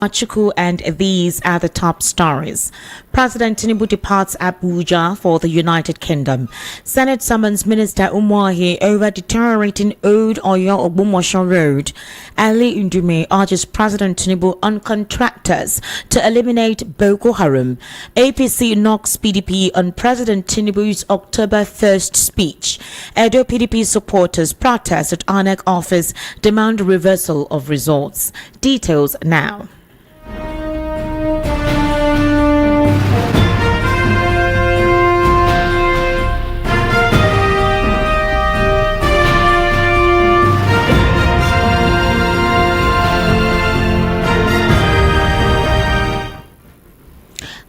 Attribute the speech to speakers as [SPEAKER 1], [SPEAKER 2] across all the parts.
[SPEAKER 1] Machuku, and these are the top stories. President Tinubu departs Abuja for the United Kingdom. Senate summons Minister Umuahi over deteriorating Old Oyo Ogbomosho Road. Ali Ndume urges President Tinubu on contractors to eliminate Boko Haram. APC knocks PDP on President Tinubu's October 1st speech. Edo PDP supporters protest at INEC office, demand reversal of results. Details now.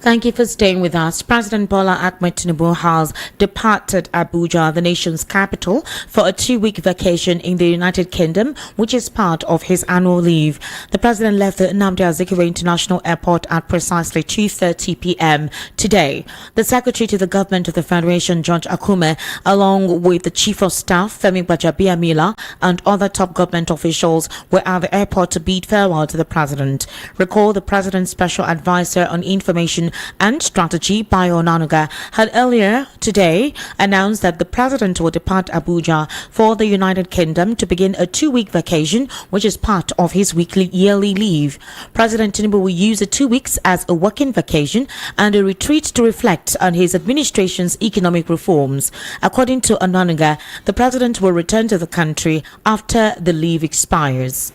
[SPEAKER 1] Thank you for staying with us. President Bola Ahmed Tinubu has departed Abuja, the nation's capital, for a 2-week vacation in the United Kingdom, which is part of his annual leave. The president left the Nnamdi Azikiwe International Airport at precisely 2:30 p.m. today. The Secretary to the Government of the Federation, George Akume, along with the Chief of Staff, Femi Gbajabiamila, and other top government officials were at the airport to bid farewell to the president. Recall the president's special advisor on information and strategy, Bayo Onanuga, had earlier today announced that the president will depart Abuja for the United Kingdom to begin a 2-week vacation, which is part of his yearly leave. President Tinubu will use the 2 weeks as a working vacation and a retreat to reflect on his administration's economic reforms. According to Onanuga, the president will return to the country after the leave expires.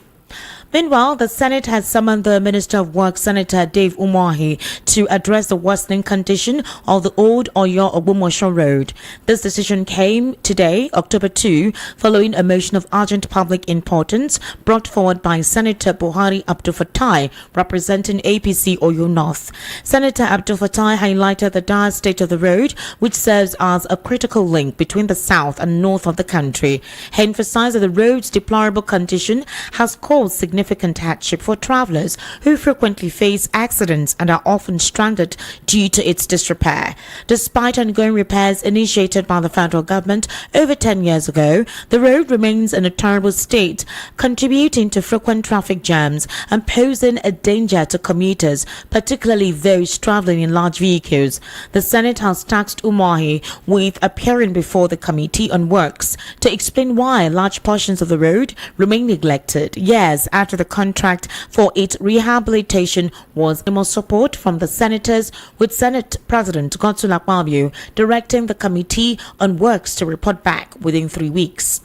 [SPEAKER 1] Meanwhile, the Senate has summoned the Minister of Works, Senator Dave Umuahi, to address the worsening condition of the Old Oyo Ogbomosho Road. This decision came today, October 2, following a motion of urgent public importance brought forward by Senator Buhari Abdul Fatai, representing APC Oyo North. Senator Abdul Fatai highlighted the dire state of the road, which serves as a critical link between the south and north of the country. He emphasized that the road's deplorable condition has caused significant hardship for travelers who frequently face accidents and are often stranded due to its disrepair. Despite ongoing repairs initiated by the federal government over 10 years ago, the road remains in a terrible state, contributing to frequent traffic jams and posing a danger to commuters, particularly those traveling in large vehicles. The Senate has tasked Umuahi with appearing before the Committee on Works to explain why large portions of the road remain neglected years after the contract for its rehabilitation was in support from the senators, with Senate President Godswill Akpabio directing the Committee on Works to report back within 3 weeks.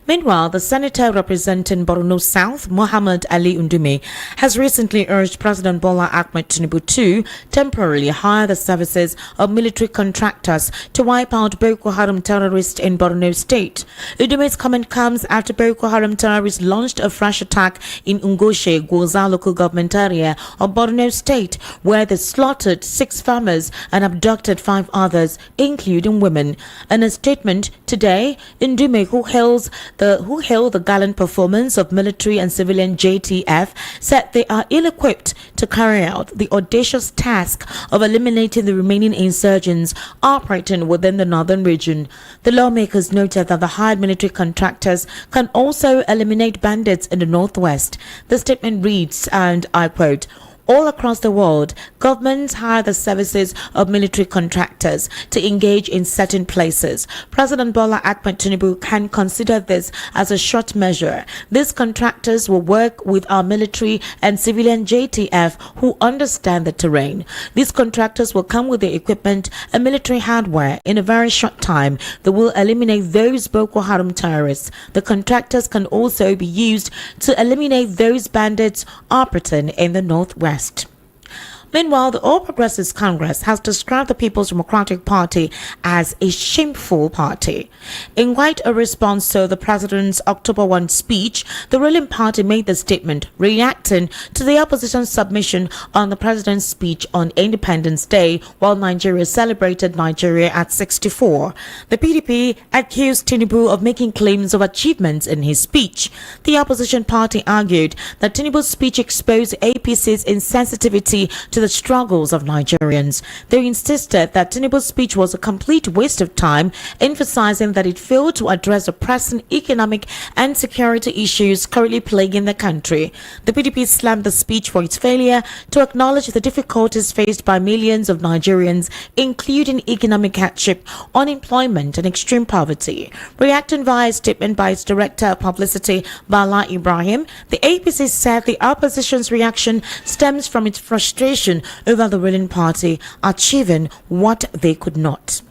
[SPEAKER 1] Meanwhile, the senator representing Borno South, Mohammed Ali Ndume, has recently urged President Bola Ahmed Tinubu to temporarily hire the services of military contractors to wipe out Boko Haram terrorists in Borno State. Ndume's comment comes after Boko Haram terrorists launched a fresh attack in Ngoshe, Gwoza local government area of Borno State, where they slaughtered 6 farmers and abducted 5 others, including women. In a statement today, Ndume, who hailed the gallant performance of military and civilian JTF, said they are ill-equipped to carry out the audacious task of eliminating the remaining insurgents operating within the northern region. The lawmakers noted that the hired military contractors can also eliminate bandits in the northwest. The statement reads, and I quote, "All across the world, governments hire the services of military contractors to engage in certain places. President Bola Ahmed Tinubu can consider this as a short measure. These contractors will work with our military and civilian JTF who understand the terrain. These contractors will come with the equipment and military hardware. In a very short time, they will eliminate those Boko Haram terrorists. The contractors can also be used to eliminate those bandits operating in the northwest." Meanwhile, the All Progressives Congress has described the People's Democratic Party as a shameful party. In quite a response to the president's October 1 speech, the ruling party made the statement, reacting to the opposition's submission on the president's speech on Independence Day while Nigeria celebrated Nigeria at 64. The PDP accused Tinubu of making claims of achievements in his speech. The opposition party argued that Tinubu's speech exposed APC's insensitivity to to the struggles of Nigerians. They insisted that Tinubu's speech was a complete waste of time, emphasizing that it failed to address the pressing economic and security issues currently plaguing the country. The PDP slammed the speech for its failure to acknowledge the difficulties faced by millions of Nigerians, including economic hardship, unemployment, and extreme poverty. Reacting via a statement by its Director of Publicity, Bala Ibrahim, the APC said the opposition's reaction stems from its frustration over the ruling party achieving what they could not.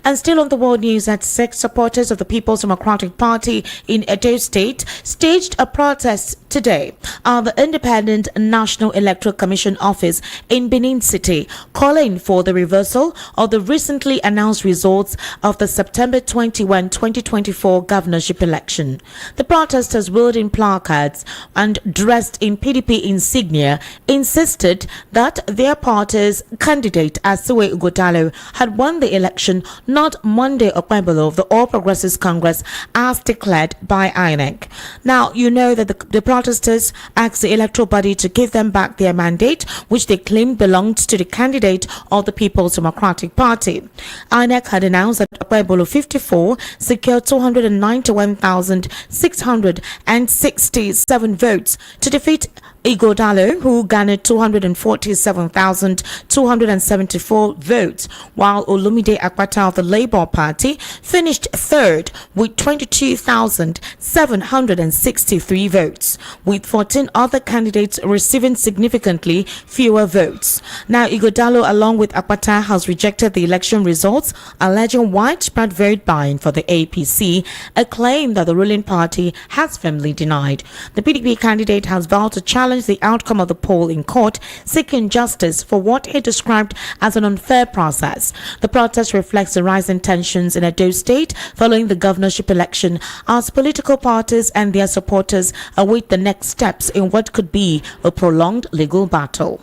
[SPEAKER 1] And still on the world news at 6, supporters of the People's Democratic Party in Edo State staged a protest today at the Independent National Electoral Commission office in Benin City, calling for the reversal of the recently announced results of the September 21, 2024 governorship election. The protesters, wielding placards and dressed in PDP insignia, insisted that their party's candidate, Asiwe Ugodalo, had won the election, not Monday Okpebolo of the All Progressives Congress as declared by INEC. Now, you know that the protesters asked the electoral body to give them back their mandate, which they claimed belonged to the candidate of the People's Democratic Party. INEC had announced that Okpebolo 54 secured 291,667 votes to defeat Igodalo, who garnered 247,274 votes, while Olumide Akpata of the Labour Party finished third with 22,763 votes, with 14 other candidates receiving significantly fewer votes. Now, Igodalo, along with Akpata, has rejected the election results, alleging widespread vote buying for the APC, a claim that the ruling party has firmly denied. The PDP candidate has vowed to challenge the outcome of the poll in court, seeking justice for what he described as an unfair process. The protest reflects the rising tensions in Edo State following the governorship election, as political parties and their supporters await the next steps in what could be a prolonged legal battle.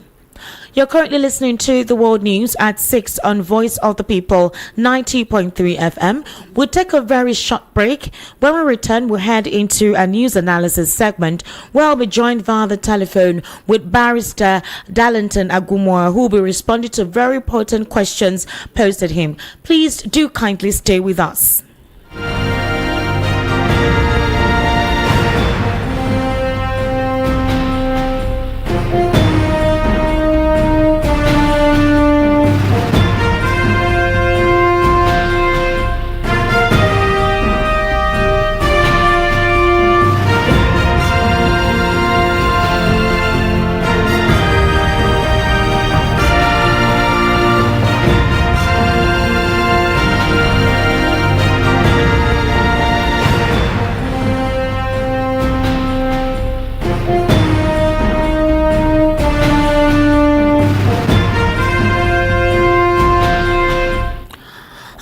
[SPEAKER 1] You're currently listening to the World News at 6 on Voice of the People 90.3 FM. We'll take a very short break. When we return, we'll head into a news analysis segment where I'll be joined via the telephone with Barrister Darlington Agumwa, who will be responding to very important questions posed to him. Please do kindly stay with us.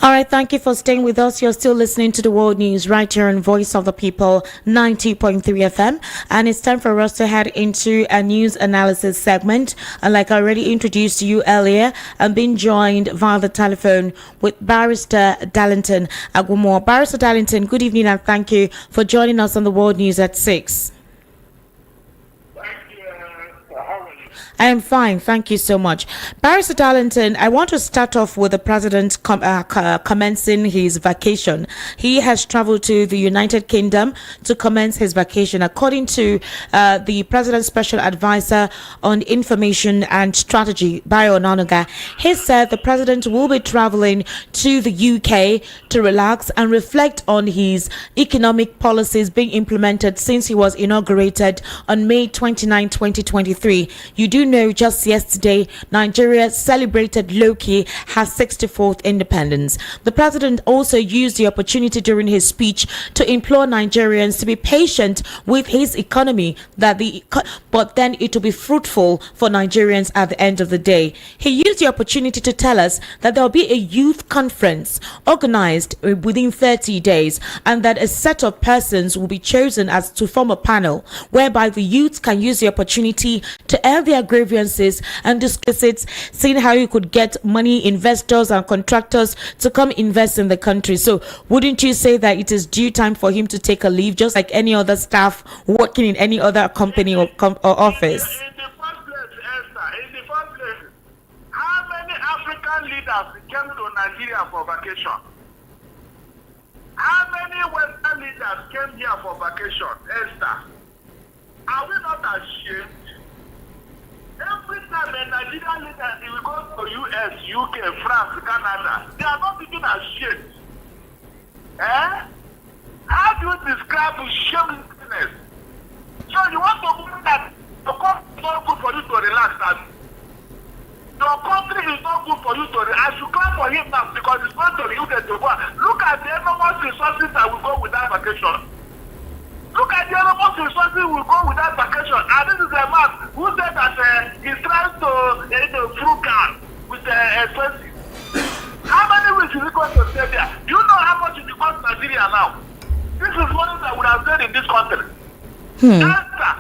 [SPEAKER 1] All right, thank you for staying with us. You're still listening to the World News right here on Voice of the People 90.3 FM. And it's time for us to head into a news analysis segment. And like I already introduced to you earlier, I'm being joined via the telephone with Barrister Darlington Agumwa. Barrister Darlington, good evening and thank you for joining us on the World News at 6. I am fine, thank you so much. Barrister Darlington, I want to start off with the president commencing his vacation. He has traveled to the United Kingdom to commence his vacation. According to the president's special advisor on information and strategy, Bayo Onanuga, he said the president will be traveling to the UK to relax and reflect on his economic policies being implemented since he was inaugurated on May 29, 2023. You do know just yesterday, Nigeria celebrated low-key her 64th independence. The president also used the opportunity during his speech to implore Nigerians to be patient with his economy, but then it will be fruitful for Nigerians at the end of the day. He used the opportunity to tell us that there will be a youth conference organized within 30 days and that a set of persons will be chosen as to form a panel whereby the youth can use the opportunity to air their grievances and discuss it, seeing how you could get money, investors and contractors to come invest in the country. So wouldn't you say that it is due time for him to take a leave, just like any other staff working in any other company or office?
[SPEAKER 2] In the first place, African leaders came to Nigeria for vacation? How many Western leaders came here for vacation, Esther? Are we not ashamed? Every time a Nigerian leader will go to US, UK, France, Canada, they are not even ashamed. Eh? How do you describe shamelessness? So you want to put that your country is not good for you to relax, and your country is not good for you to relax. I should clap for him now because it's going to be you that to go. Look at the enormous resources that will go with that vacation. Look at the enormous resources will go with that vacation. And this is a man who said that he's trying to frugal with expenses. How many weeks is he going to stay there? Do you know how much it costs Nigeria now? This is money that would have stayed in this country. Answer.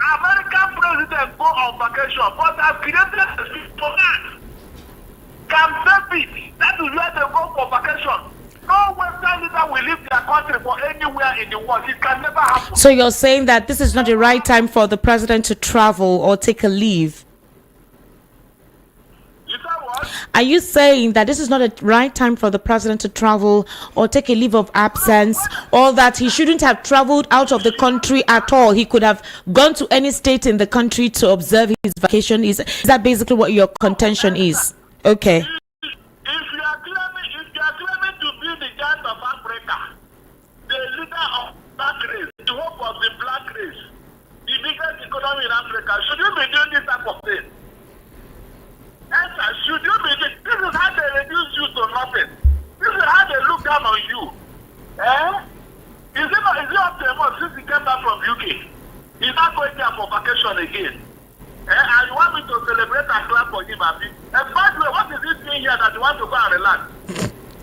[SPEAKER 2] American president go on vacation, but has created a system for that. Camp David, that is where they go for vacation. No Western leader will leave their country for anywhere in the world. It can never happen.
[SPEAKER 1] So you're saying that this is not the right time for the president to travel or take a leave?
[SPEAKER 2] You said what?
[SPEAKER 1] Are you saying that this is not the right time for the president to travel or take a leave of absence, or that he shouldn't have traveled out of the country at all? He could have gone to any state in the country to observe his vacation. Is that basically what your contention is? Okay.
[SPEAKER 2] If you are claiming to be the giant of Africa, the leader of black race, the hope of the black race, the biggest economy in Africa, should you be doing this type of thing? Answer, should you be doing this? Is how they reduce you to nothing. This is how they look down on you. Is it up to a month since he came back from UK? He's not going there for vacation again. And you want me to celebrate and clap for him, Abi? And by the way, what is he doing here that you want to go and relax?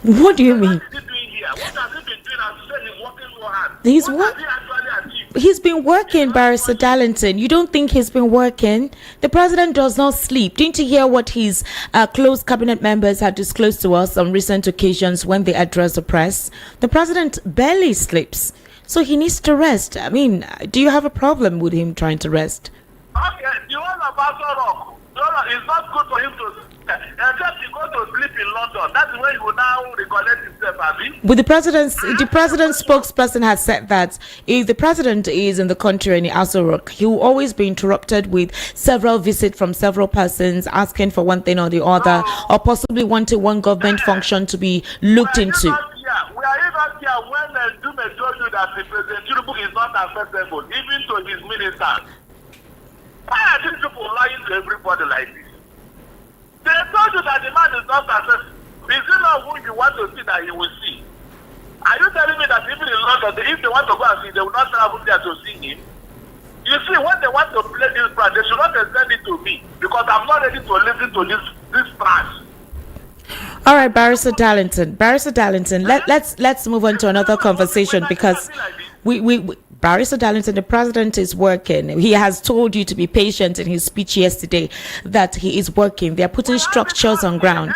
[SPEAKER 1] What do you mean?
[SPEAKER 2] What is he doing here? What has he been doing? As you said, he's working so hard.
[SPEAKER 1] What
[SPEAKER 2] has he actually achieved?
[SPEAKER 1] He's been working, Barrister Darlington. You don't think he's been working? The president does not sleep. Didn't you hear what his close cabinet members had disclosed to us on recent occasions when they addressed the press? The president barely sleeps, so he needs to rest. I mean, do you have a problem with him trying to rest?
[SPEAKER 2] Okay, the whole about Rock. It's not good for him to except he go to sleep in London. That's when he will now recollect himself, Abi.
[SPEAKER 1] But the president's spokesperson has said that if the president is in the country and in Arson Rock, he will always be interrupted with several visits from several persons asking for one thing or the other, or possibly wanting one government function to be looked into.
[SPEAKER 2] We are even here when Dume told you that the President Tinubu is not accessible, even to his ministers. Why are these people lying to everybody like this? They told you that the man is not accessible. Is it not who you want to see that he will see? Are you telling me that even in London, if they want to go and see, they will not travel there to see him? You see, when they want to play this brand, they should not send it to me because I'm not ready to listen to this trash.
[SPEAKER 1] All right, Barrister Darlington, let's move on to another conversation because Barrister Darlington, the president is working. He has told you to be patient in his speech yesterday that he is working. They are putting structures on ground.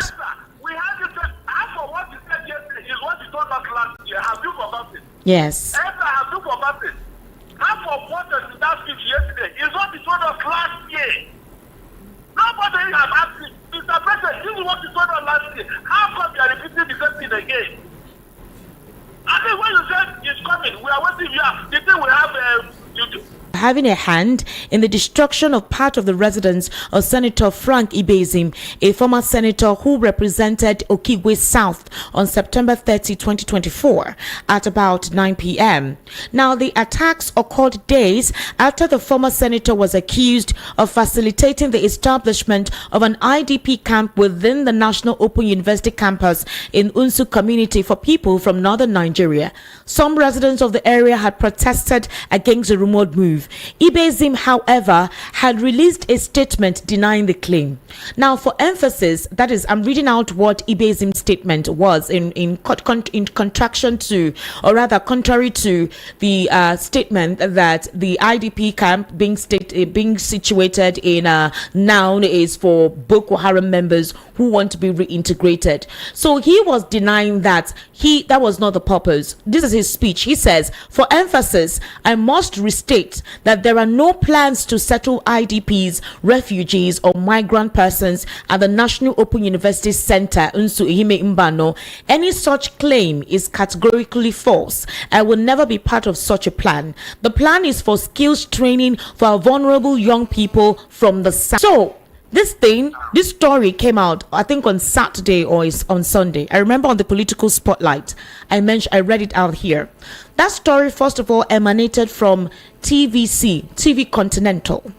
[SPEAKER 2] We have to say, half of what he said yesterday is what he told us last year. Have you forgotten?
[SPEAKER 1] Yes.
[SPEAKER 2] Have you forgotten? Half of what was in that speech yesterday is what he told us last year. Nobody has asked him, Mr. President, this is what he told us last year. How come you are repeating the same thing again? I think when you said it's coming, we are waiting here. The thing we have YouTube.
[SPEAKER 1] Having a hand in the destruction of part of the residence of Senator Frank Ibezim, a former senator who represented Okigwe South on September 30, 2024 at about 9 p.m. Now, the attacks occurred days after the former senator was accused of facilitating the establishment of an IDP camp within the National Open University campus in Unsu community for people from northern Nigeria. Some residents of the area had protested against the rumored move. Ibezim, however, had released a statement denying the claim. Now, for emphasis, that is, I'm reading out what Ibezim's statement was in contraction to, or rather contrary to the statement that the IDP camp being situated in Noun is for Boko Haram members who want to be reintegrated. So he was denying that that was not the purpose. This is his speech. He says, for emphasis, I must restate that there are no plans to settle IDPs, refugees, or migrant persons at the National Open University Center, Unsu Ihime Mbano. Any such claim is categorically false and will never be part of such a plan. The plan is for skills training for our vulnerable young people from the South. So, this story came out, I think, on Saturday or on Sunday. I remember on the Political Spotlight, I read it out here. That story, first of all, emanated from TV Continental.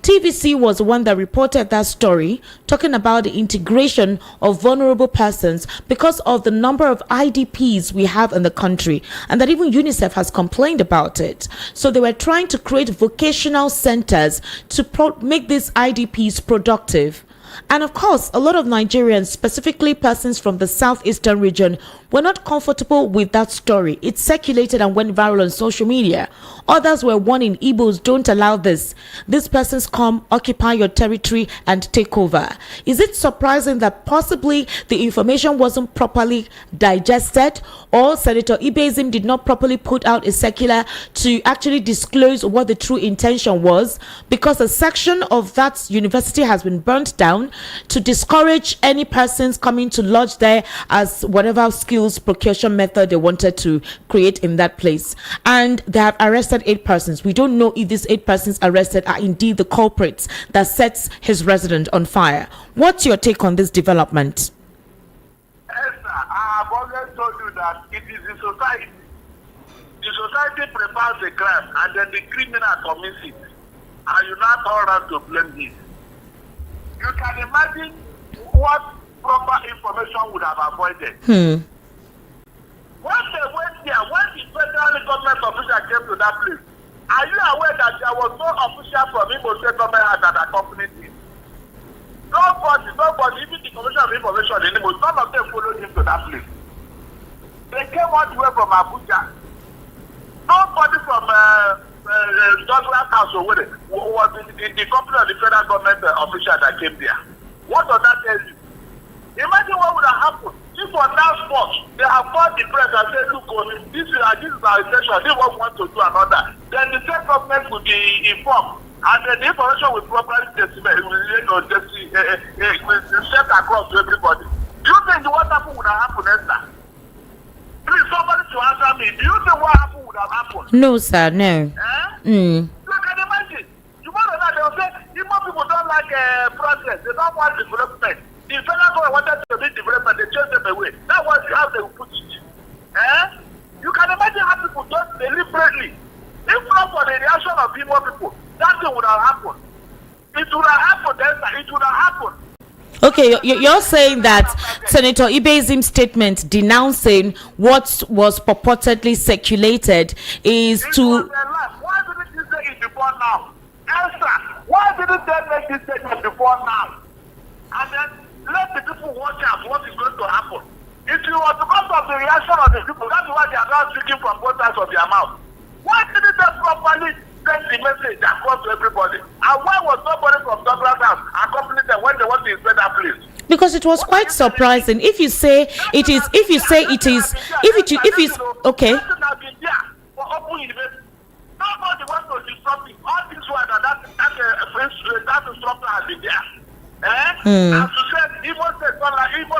[SPEAKER 1] TVC was the one that reported that story, talking about the integration of vulnerable persons because of the number of IDPs we have in the country, and that even UNICEF has complained about it. So they were trying to create vocational centers to make these IDPs productive. And of course, a lot of Nigerians, specifically persons from the southeastern region, were not comfortable with that story. It circulated and went viral on social media. Others were warning Igbos, don't allow this. These persons come, occupy your territory and take over. Is it surprising that possibly the information wasn't properly digested, or Senator Ibezim did not properly put out a circular to actually disclose what the true intention was, because a section of that university has been burnt down to discourage any persons coming to lodge there as whatever skills procurement method they wanted to create in that place. And they have arrested 8 persons. We don't know if these 8 persons arrested are indeed the culprits that sets his residence on fire. What's your take on this development?
[SPEAKER 2] Esther, I have always told you that it is the society. The society prepares the crime and then the criminal commits it. And you now turn around to blame him. You can imagine what proper information would have avoided. When they went there, when the federal government official came to that place, are you aware that there was no official from Igbo State government that accompanied him? Nobody, even the Commission of Information in Igbo, none of them followed him to that place. They came all the way from Abuja. Nobody from Douglas House or whatever was in the company of the federal government official that came there. What does that tell you? Imagine what would have happened if on that spot they have called the press and said, look, this is our intention, this is what we want to do another. Then the state government will be informed, and then the information will properly set across to everybody. Do you think what happened would have happened, Esther? Please, somebody to answer me. Do you think what happened would have happened?
[SPEAKER 1] No, sir, no.
[SPEAKER 2] Look, can you imagine? You want to know, they will say, Igbo people don't like process, they don't want development. The federal government wanted to be development, they chased them away. That was how they would put it. You can imagine how people do it deliberately. If not for the reaction of Igbo people, that thing would have happened. It would have happened, then it would have happened.
[SPEAKER 1] Okay, you're saying that Senator Ibezim's statement denouncing what was purportedly circulated is to...
[SPEAKER 2] Why didn't you say it before now? Esther, why didn't they make this statement before now? And then let the people watch out what is going to happen. If you was because of the reaction of the people, that's why they are not speaking from both sides of their mouth. Why didn't they properly send the message across to everybody? And why was nobody from Douglas House accompanying them when they want to inspect that place?
[SPEAKER 1] Because it was quite surprising. If you say it is, okay.
[SPEAKER 2] Nobody wants to disrupt it. All this while that instructor has been there. As you said, Igbo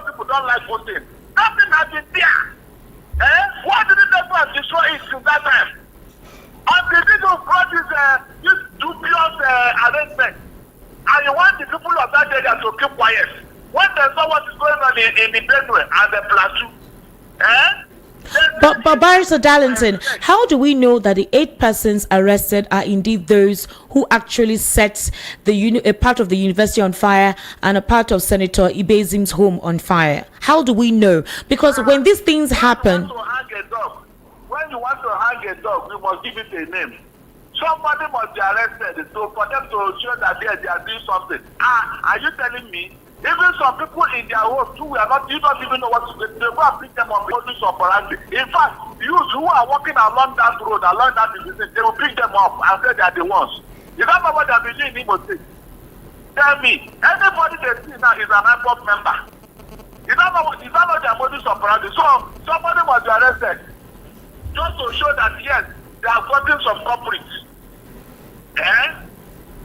[SPEAKER 2] people don't like voting. Nothing has been there. Why didn't they go and destroy it since that time? Until people brought this dubious arrangement, and you want the people of that area to keep quiet when they saw what is going on in the Benue and the Plateau.
[SPEAKER 1] But Barrister Darlington, how do we know that the 8 persons arrested are indeed those who actually set a part of the university on fire and a part of Senator Ibezim's home on fire? How do we know? Because when these things happen...
[SPEAKER 2] When you want to hang a dog, you must give it a name. Somebody must be arrested for them to show that they are doing something. Are you telling me? Even some people in their home too, you don't even know what to do. They go and pick them on modus operandi. In fact, youths who are walking along that road, along that division, they will pick them up and say they are the ones. You don't know what they are doing in Igbo State. Tell me, anybody they see now is an IPOP member. You don't know their modus operandi. So somebody must be arrested just to show that yes, they are gotten some culprits. Eh?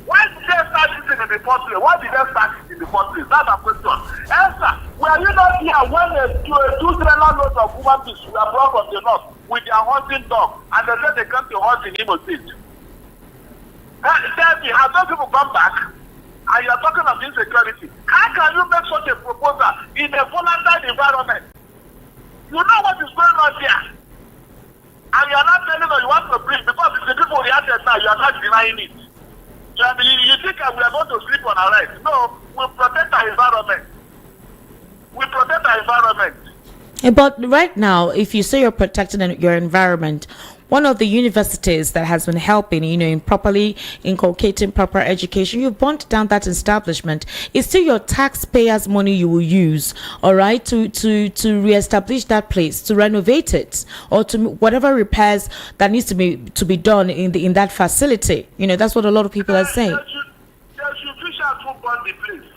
[SPEAKER 2] Why did they start it in the first place? Why did they start it in the first place? That's a question. Answer. Were you not here when two trailer loads of human beings were brought from the north with their hunting dog and they said they come to hunt in Imo State? Tell me, have those people come back? And you are talking of insecurity. How can you make such a proposal in a volatile environment? You know what is going on here. And you are not telling us you want to breathe because if the people reacted now, you are not denying it. You think we are going to sleep on our rights? No, we protect our environment. We protect our environment.
[SPEAKER 1] But right now, if you say you're protecting your environment, one of the universities that has been helping, in properly inculcating proper education, you've burnt down that establishment. It's still your taxpayers' money you will use, all right, to reestablish that place, to renovate it, or to whatever repairs that needs to be done in that facility. That's what a lot of people are saying.
[SPEAKER 2] They should fish out who burn the place.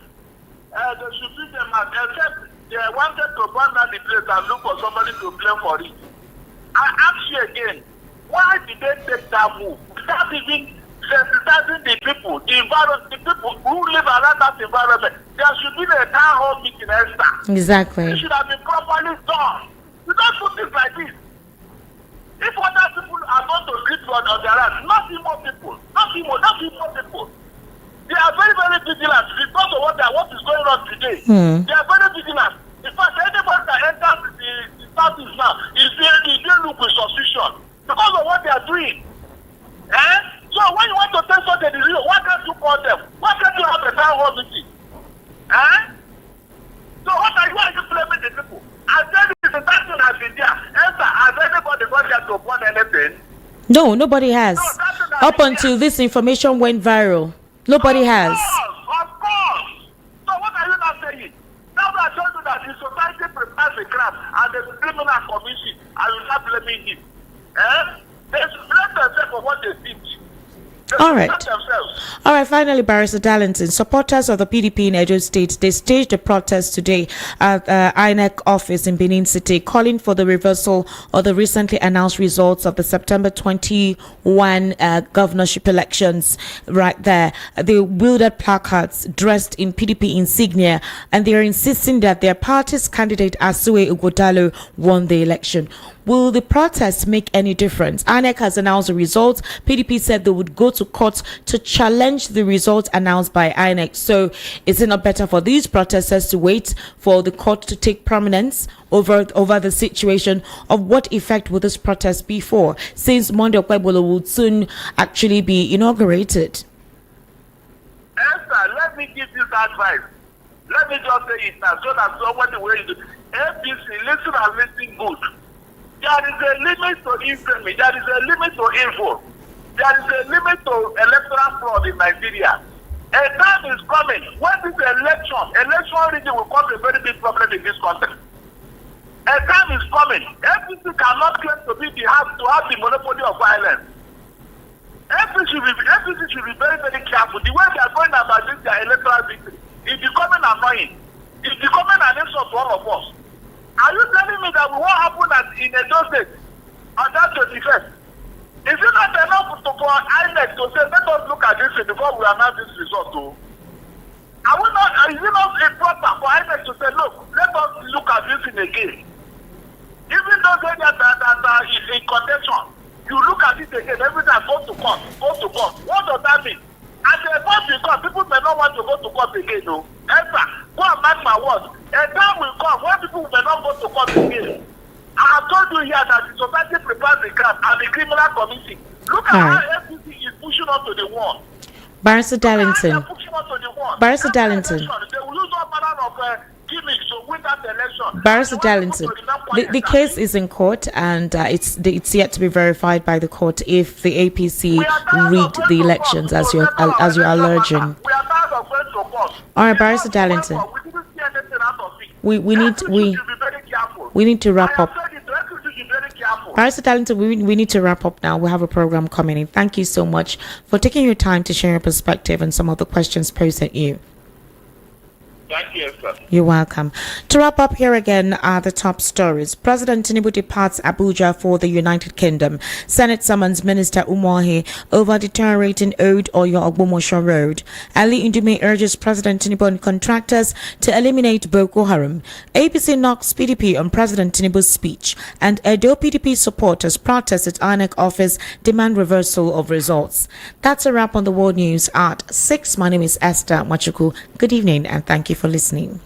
[SPEAKER 2] They should fish them out, except they wanted to burn down the place and look for somebody to blame for it. I ask you again, why did they take that move? Without even sensitizing the people, the people who live around that environment. There should be a town hall meeting, Esther.
[SPEAKER 1] Exactly.
[SPEAKER 2] It should have been properly done. You don't put things like this. If other people are going to sleep on their hands, not more people. They are very, very vigilant because of what is going on today. They are very vigilant. In fact, anybody that enters the status now is they look with suspicion because of what they are doing. So when you want to tell such a decision, why can't you call them? Why can't you have a town hall meeting? So why are you blaming the people? I tell you, the person has been there. Has anybody gone there to burn anything?
[SPEAKER 1] No, nobody has. Up until this information went viral, nobody has.
[SPEAKER 2] Of course. So what are you not saying? Now I told you that the society prepares a crime and there's a criminal commission, I will not blaming him. They should blame themselves for what they did.
[SPEAKER 1] All right. Finally, Barrister Darlington, supporters of the PDP in Edo State, they staged a protest today at INEC office in Benin City, calling for the reversal of the recently announced results of the September 21 governorship elections. Right there, they wielded placards dressed in PDP insignia, and they are insisting that their party's candidate Asue Ugodalo won the election. Will the protest make any difference? INEC has announced the results. PDP said they would go to court to challenge the results announced by INEC. So is it not better for these protesters to wait for the court to take prominence over the situation of what effect will this protest be for, since Monday Okwebolo will soon actually be inaugurated?
[SPEAKER 2] Esther, let me give this advice. Let me just say it now so that somebody will do. APC, listen and listen good. There is a limit to infamy. There is a limit to evil. There is a limit to electoral fraud in Nigeria. A time is coming when this election rigging will cause a very big problem in this country. A time is coming. APC cannot claim to have the monopoly of violence. APC should be very, very careful. The way they are going about this, their electoral victory, is becoming annoying. It's becoming an insult to all of us. Are you telling me that what happened in Edo State on that 21st? Is it not enough for INEC to say, let us look at this before we announce this result? Is it not important for INEC to say, look, let us look at this again? Even those areas that is in contention, you look at it again, everything goes to court. What does that mean? And the court will come, people may not want to go to court again, no. Esther, go and mark my words. A time will come when people may not go to court again. I have told you here that the society prepares the crime and the criminal committee. Look at how FCC is pushing us to the wall.
[SPEAKER 1] Barrister Darlington. Barrister Darlington.
[SPEAKER 2] They will use all manner of gimmicks to win that election.
[SPEAKER 1] Barrister Darlington, the case is in court and it's yet to be verified by the court if the APC rigged the elections as you're alleging.
[SPEAKER 2] We are tired of going to court.
[SPEAKER 1] All right, Barrister Darlington.
[SPEAKER 2] We didn't see anything out of it.
[SPEAKER 1] We need to wrap up. Barrister Darlington, we need to wrap up now. We have a program coming in. Thank you so much for taking your time to share your perspective and some of the questions posed at you.
[SPEAKER 2] Thank you, sir.
[SPEAKER 1] You're welcome. To wrap up here again are the top stories. President Tinubu departs Abuja for the United Kingdom. Senate summons Minister Umohi over deteriorating Old Oyo Ogbomosho Road. Ali Indume urges President Tinubu and contractors to eliminate Boko Haram. APC knocks PDP on President Tinubu's speech. And Edo PDP supporters protest at INEC office demand reversal of results. That's a wrap on the world news at 6. My name is Esther Machuku. Good evening and thank you for listening.